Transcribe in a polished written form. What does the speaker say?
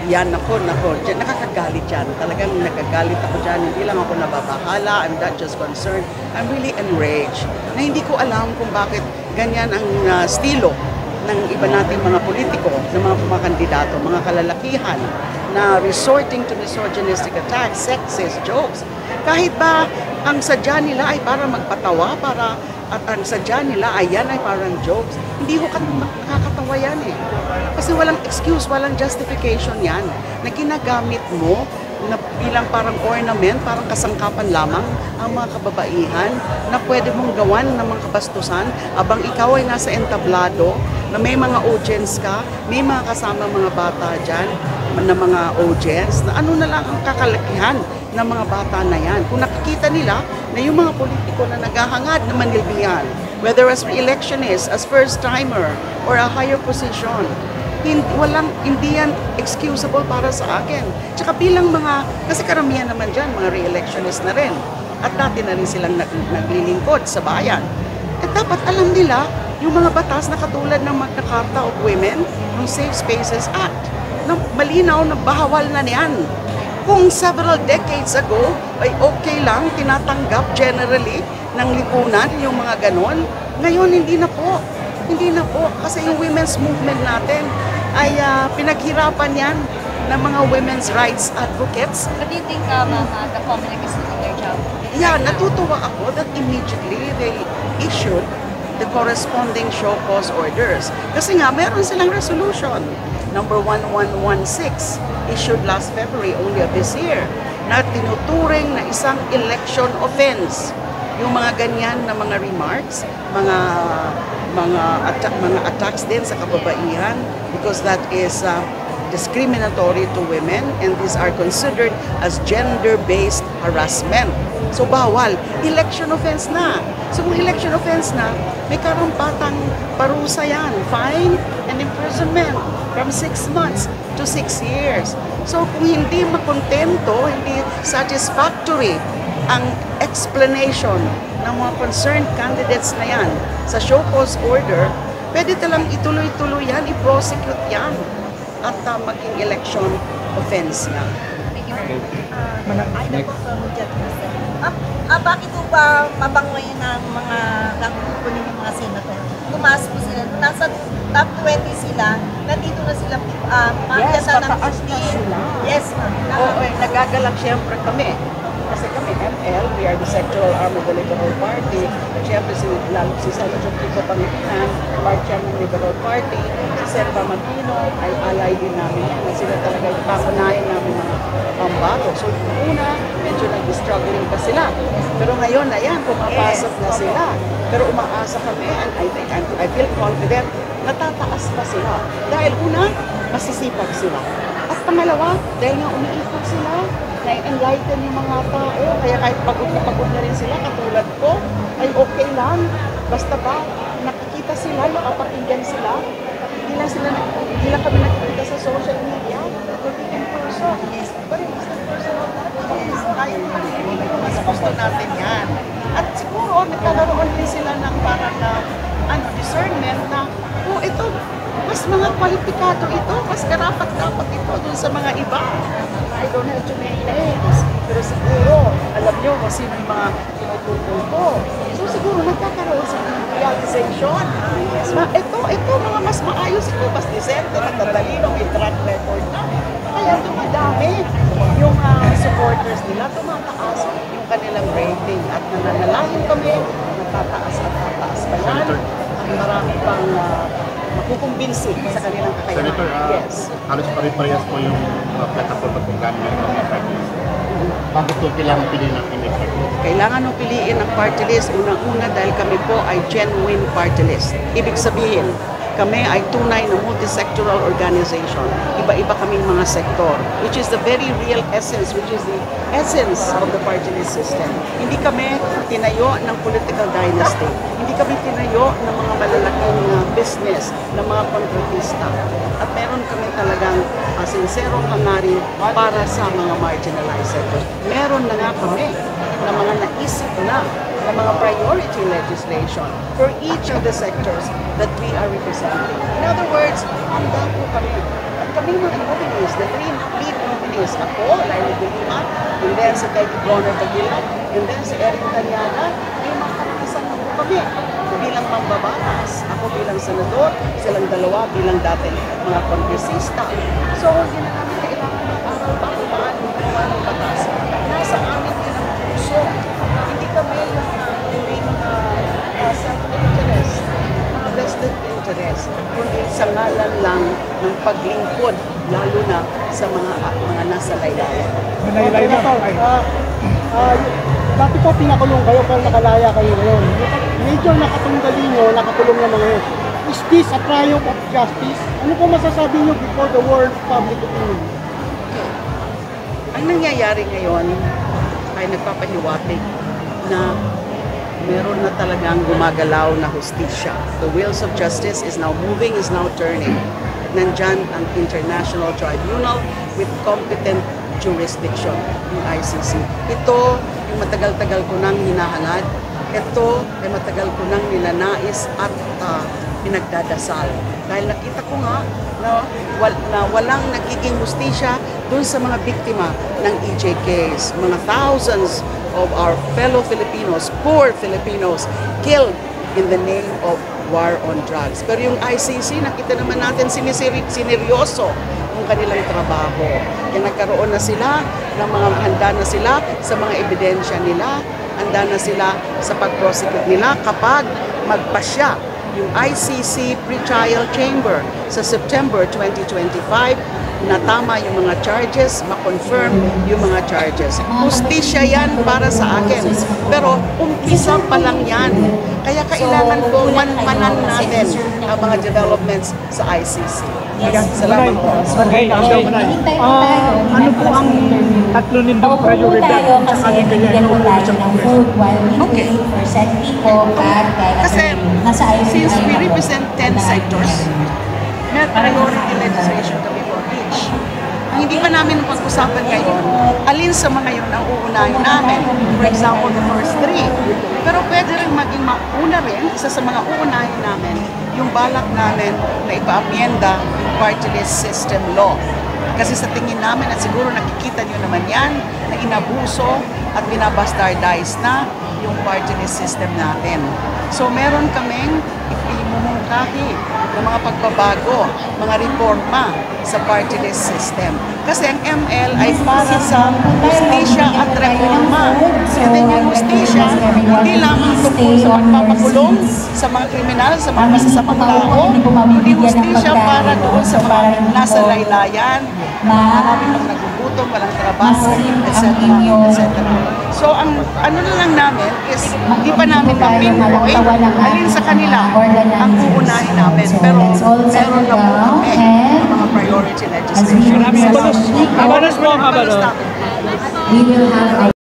Yan, nako, nakakagalit yan. Talagang nagagalit ako dyan. Hindi lang ako nababahala. I'm not just concerned. I'm really enraged. Na hindi ko alam kung bakit ganyan ang estilo ng iba nating mga politiko, ng mga kandidato, mga kalalakihan, na resorting to misogynistic attacks, sexist jokes. Kahit ba ang sadya nila ay para magpatawa, at ang sadya nila ay yan ay parang jokes, hindi ko nakakatawa yan eh. Kasi walang excuse, walang justification yan na ginagamit mo na bilang parang ornament, parang kasangkapan lamang ang mga kababaihan na pwede mong gawan ng mga kabastusan abang ikaw ay nasa entablado na may mga audience ka, may mga kasama mga bata dyan na mga audience na ano na lang ang kakalakihan ng mga bata na yan. Kung nakikita nila na yung mga politiko na naghahangad na manilbihan, whether as re-electionist, as first-timer, or a higher position, hindi yan excusable para sa akin. Tsaka bilang kasi karamihan naman dyan, mga re-electionist na rin. At dati na rin silang naglilingkod sa bayan. At dapat alam nila yung mga batas na katulad ng Magna Carta of Women, yung Safe Spaces Act, na malinaw na bahawal na niyan. Kung several decades ago ay okay lang, tinatanggap generally ng lipunan yung mga ganon, ngayon hindi na po. Hindi na po. Kasi yung women's movement natin ay pinaghirapan yan ng mga women's rights advocates. But do you think, the Comelec is doing their job? Yeah, natutuwa ako that immediately they issued the corresponding show cause orders. Kasi nga, meron silang resolution. Number 1116, issued last February only of this year, na tinuturing na isang election offense. Yung mga ganyan na mga remarks, mga attacks din sa kababaihan, because that is discriminatory to women, and these are considered as gender-based harassment. So bawal, election offense na. So kung election offense na, may karampatang parusa yan, fine and imprisonment from 6 months to 6 years. So kung hindi makontento, hindi satisfactory ang explanation ng mga concerned candidates na yan sa show cause order, pwede talang ituloy-tuloy yan, i-prosecute yan at maging election offense na. Ay, po from bakit po ba mabangoy ng mga grupo ng mga senator? Tumaas po sila. Nasa top 20 sila. Nandito na sila. Yes, pataas na sila. Yes, ma'am. Oo, nagagalak siyempre kami. Kasi kami, ML, we are the sectoral arm of the Liberal Party. At siyempre, si Senator Kiko Pangilinan, part siya ng Liberal Party. Si Serva Magino ay alay din namin yan. Sila talaga yung papunayan namin ng pambato. So, una, medyo nag-struggling pa sila. Pero ngayon na yan, pumapasok na sila. Pero umaasa kami, and I feel confident, natataas pa sila. Dahil una, masisipag sila. At pangalawa, dahil nga umiikot sila, na-enlighten yung mga tao, kaya kahit pagod na rin sila, katulad ko, ay okay lang. Basta ba, nakikita sila, nakapakinggan sila, hindi lang kami nakikita sa social media, kundi in person. Yes. But it's the personal touch. Kaya mas gusto natin yan. At siguro, nagkakaroon din sila ng parang discernment na, ito, mas mga kwalipikado ito, mas karapat-dapat ito dun sa mga iba. I don't have to make names. Pero siguro, alam nyo kung sino yung mga tinutukoy ko. So siguro nagkakaroon sa realization. Ito, mga mas maayos ito, mas decente, nagtatalino, may track record na. Kaya dumadami yung supporters nila, tumataas yung kanilang rating. At nananalangin kami, natataas at tataas pa yan. At marami pang makukumbinsi sa kanilang kakayahan. Senator, yes. halos pare-parehas po yung plataforma kung gano'n yung mga parties. Bakit po kailangan piliin ng image party? Kailangan nung piliin ang party list. Unang-una dahil kami po ay genuine party list. Ibig sabihin, kami ay tunay na multi-sectoral organization. Iba-iba kaming mga sektor, which is the very real essence, which is the essence of the party list system. Hindi kami tinayo ng political dynasty. Hindi kami tinayo ng mga malalaking business, ng mga kontratista. At meron kami talagang sinserong hangarin para sa mga marginalized sectors. Meron na nga kami na mga naisip na mga priority legislation for each of the sectors that we are representing. In other words, handa po kami at kami mga nominees, the three lead nominees, ako, Laila de Lima, and then si Teddy Bronner Padilla, and then si Eric Tanyada, may mga kanakisan na po kami. Bilang mambabatas, ako bilang senador, silang dalawa bilang dati mga kongresista. So, hindi na namin kailangan ng aral bago paano gumawa ng batas. Nasa amin din ang puso. Hindi kami yung self-interest, mga vested interest, kundi sa ngalan lang ng paglingkod, lalo na sa mga nasa laylayan. Malaylay na po. Dati po pinakulong kayo pero nakalaya kayo ngayon. Medyo nakatunggali nyo, nakakulong na mga yun. Is this a triumph of justice? Ano po masasabi nyo before the world public opinion? Ang nangyayari ngayon ay nagpapahiwatig na meron na talagang gumagalaw na hustisya. The wheels of justice is now moving, is now turning. Nandyan ang International Tribunal with competent jurisdiction, yung ICC. Ito yung matagal-tagal ko nang hinahangad. Ito ay matagal ko nang ninanais at pinagdadasal. Dahil nakita ko nga na walang nagiging hustisya dun sa mga biktima ng EJKs. Mga thousands of our fellow Filipinos, poor Filipinos, killed in the name of war on drugs. Pero yung ICC, nakita naman natin sineryoso yung kanilang trabaho. Kaya nagkaroon na sila ng mga handa na sila sa mga ebidensya nila, handa na sila sa pag-prosecute nila kapag magpasya yung ICC Pre-Trial Chamber sa September 2025 na tama yung mga charges, ma-confirm yung mga charges. Hustisya yan para sa akin. Pero umpisa pa lang yan. Kaya kailangan kong manmanan natin ang mga developments sa ICC. Salamat po. Ano po ang tatlo nindong prioridad sa kasi bigyan po tayo ng food while we wait for said people Kasi since we represent 10 sectors, may priority legislation kami for each. Ang hindi pa namin pag-usapan ngayon, alin sa mga yun ang uunahin namin. For example, the first three. Pero pwede rin maging mauna rin, isa sa mga uunahin namin, yung balak namin na ipa-amyenda yung party list system law. Kasi sa tingin namin, at siguro nakikita nyo naman yan, na inabuso at binabastardize na yung party list system natin. So meron kaming imumungkahi ng mga pagbabago, mga reforma sa party list system. Kasi ang ML ay para sa justisya at reforma. Kasi yung justisya, hindi lamang tungkol sa pagpapakulong sa mga kriminal, sa mga masasamang tao, hindi justisya para doon sa mga nasa laylayan, marami pang nagugutom, walang trabaho, etc. etc. So, ang ano na lang namin is, hindi pa namin ma-pinpoint alin sa kanila ang uunahin namin. Pero meron na po kami mga priority legislation. Habanos po, habanos. We will have